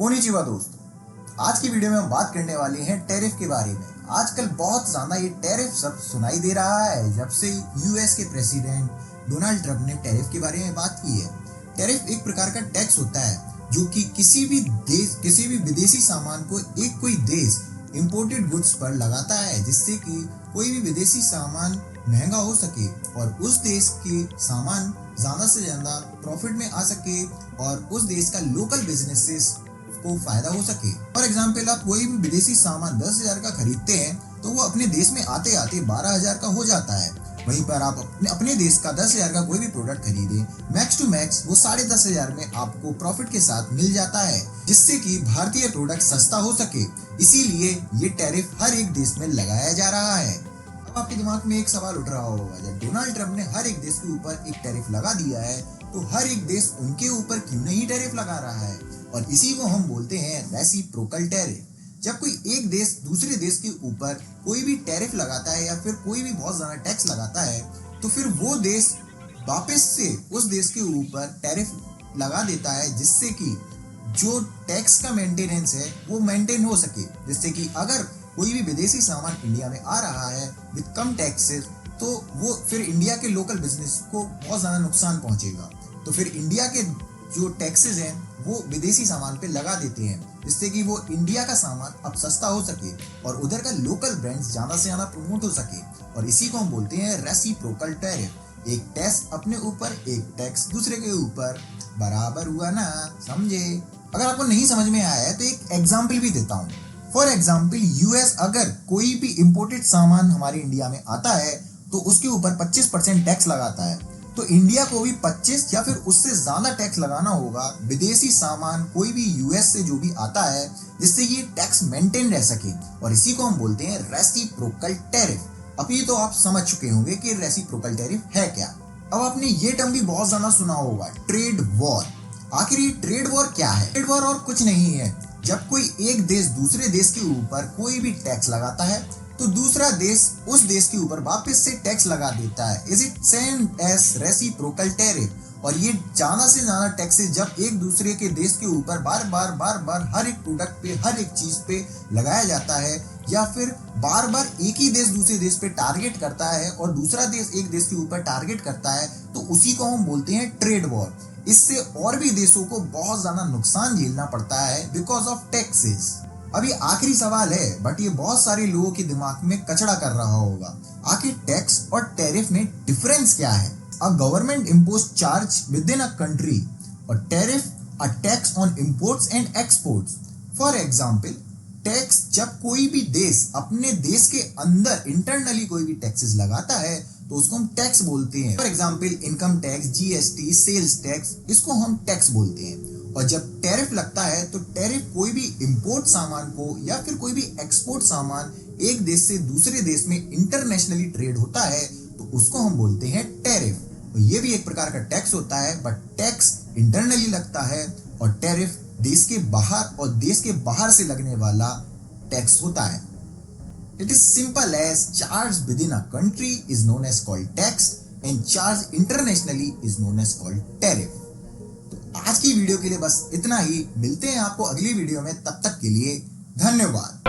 Konnichiwa दोस्तों, आज की वीडियो में हम बात करने वाले हैं टैरिफ के बारे में। आजकल बहुत ज्यादा ये टैरिफ शब्द सुनाई दे रहा है जब से यूएस के प्रेसिडेंट डोनाल्ड ट्रंप ने टैरिफ के बारे में बात की है। टैरिफ एक प्रकार का टैक्स होता है जो कि किसी भी विदेशी सामान को कोई देश इंपोर्टेड गुड्स पर लगाता है, जिससे कि कोई भी विदेशी सामान महंगा हो सके और उस देश के सामान ज्यादा से ज्यादा प्रॉफिट में आ सके और उस देश का लोकल बिजनेसेस को फायदा हो सके। फॉर एग्जाम्पल, आप कोई भी विदेशी सामान 10,000 का खरीदते हैं तो वो अपने देश में आते आते 12,000 का हो जाता है। वहीं पर आप अपने देश का 10,000 का कोई भी प्रोडक्ट खरीदे, मैक्स टू मैक्स वो 10,500 में आपको प्रॉफिट के साथ मिल जाता है, जिससे कि भारतीय प्रोडक्ट सस्ता हो सके। इसीलिए ये टैरिफ हर एक देश में लगाया जा रहा है। अब आपके दिमाग में एक सवाल उठ रहा होगा, जब डोनाल्ड ट्रंप ने हर एक देश के ऊपर एक टैरिफ लगा दिया है तो हर एक देश उनके ऊपर क्यों नहीं टैरिफ लगा रहा है? और इसी को हम बोलते हैं रेसिप्रोकल टैरिफ। जब कोई एक देश दूसरे देश के ऊपर कोई भी टैरिफ लगाता है या फिर कोई भी बहुत ज्यादा टैक्स लगाता है तो फिर वो देश वापस से उस देश के ऊपर टैरिफ लगा देता है, जिससे कि जो टैक्स का मेंटेनेंस है वो मेंटेन हो सके। जिससे कि अगर कोई भी विदेशी सामान इंडिया में आ रहा है विद कम टैक्सेस तो वो फिर इंडिया के लोकल बिजनेस को बहुत ज्यादा नुकसान पहुंचेगा। तो फिर इंडिया के जो टैक्सेस हैं वो विदेशी सामान पे लगा देते हैं, जिससे कि वो इंडिया का सामान अब सस्ता हो सके और उधर का लोकल ब्रांड्स ज्यादा से ज्यादा प्रमोट हो सके। और इसी को हम बोलते हैं रेसिप्रोकल टैरिफ। एक टैक्स अपने ऊपर, एक टैक्स दूसरे के ऊपर, बराबर हुआ ना? समझे? अगर आपको नहीं समझ में आया है तो एक एग्जाम्पल भी देता हूँ। फॉर एग्जाम्पल, यूएस अगर कोई भी इम्पोर्टेड सामान हमारे इंडिया में आता है तो उसके ऊपर 25% टैक्स लगाता है, तो इंडिया को भी 25 या फिर उससे ज्यादा टैक्स लगाना होगा विदेशी सामान कोई भी यूएस से जो भी आता है, जिससे ये टैक्स मेंटेन रह सके। और इसी को हम बोलते हैं रेसिप्रोकल टैरिफ। अब ये तो आप समझ चुके होंगे कि रेसिप्रोकल टैरिफ है क्या। अब आपने ये टर्म भी बहुत ज्यादा सुना होगा, ट्रेड वॉर। आखिर ये ट्रेड वॉर क्या है? ट्रेड वॉर और कुछ नहीं है, जब कोई एक देश दूसरे देश के ऊपर कोई भी टैक्स लगाता है तो दूसरा देश उस देश के ऊपर वापस से टैक्स लगा देता है। Is it same as reciprocal tariff. और ये ज्यादा से ज्यादा टैक्सेस जब एक दूसरे के देश के ऊपर बार बार हर एक प्रोडक्ट पे, हर एक चीज पे लगाया जाता है, या फिर बार बार एक ही देश दूसरे देश पे टारगेट करता है और दूसरा देश एक देश के ऊपर टारगेट करता है, तो उसी को हम बोलते हैं ट्रेड वॉर। इससे और भी देशों को बहुत ज्यादा नुकसान झेलना पड़ता है बिकॉज ऑफ टैक्सेस। अब ये आखिरी सवाल है, बट ये बहुत सारे लोगों के दिमाग में कचड़ा कर रहा होगा। आखिर टैक्स और टैरिफ में डिफरेंस क्या है? A government impose charge within a country और tariff a tax on imports and exports. For example, tax जब कोई भी देश अपने देश के अंदर इंटरनली कोई भी टैक्सेस लगाता है तो उसको हम टैक्स बोलते हैं। For example, income tax, GST, sales tax, इसको हम टैक्स बोलते हैं। और जब टैरिफ लगता है तो टैरिफ कोई भी इंपोर्ट सामान को या फिर कोई भी एक्सपोर्ट सामान एक देश से दूसरे देश में इंटरनेशनली ट्रेड होता है तो उसको हम बोलते हैं टैरिफ। तो ये भी एक प्रकार का टैक्स होता है, बट टैक्स इंटरनली लगता है और टैरिफ देश के बाहर और देश के बाहर से लगने वाला टैक्स होता है। It is simple as charge within a country is known as called tax and charge internationally is known as called tariff. आज की वीडियो के लिए बस इतना ही। मिलते हैं आपको अगली वीडियो में, तब तक के लिए धन्यवाद।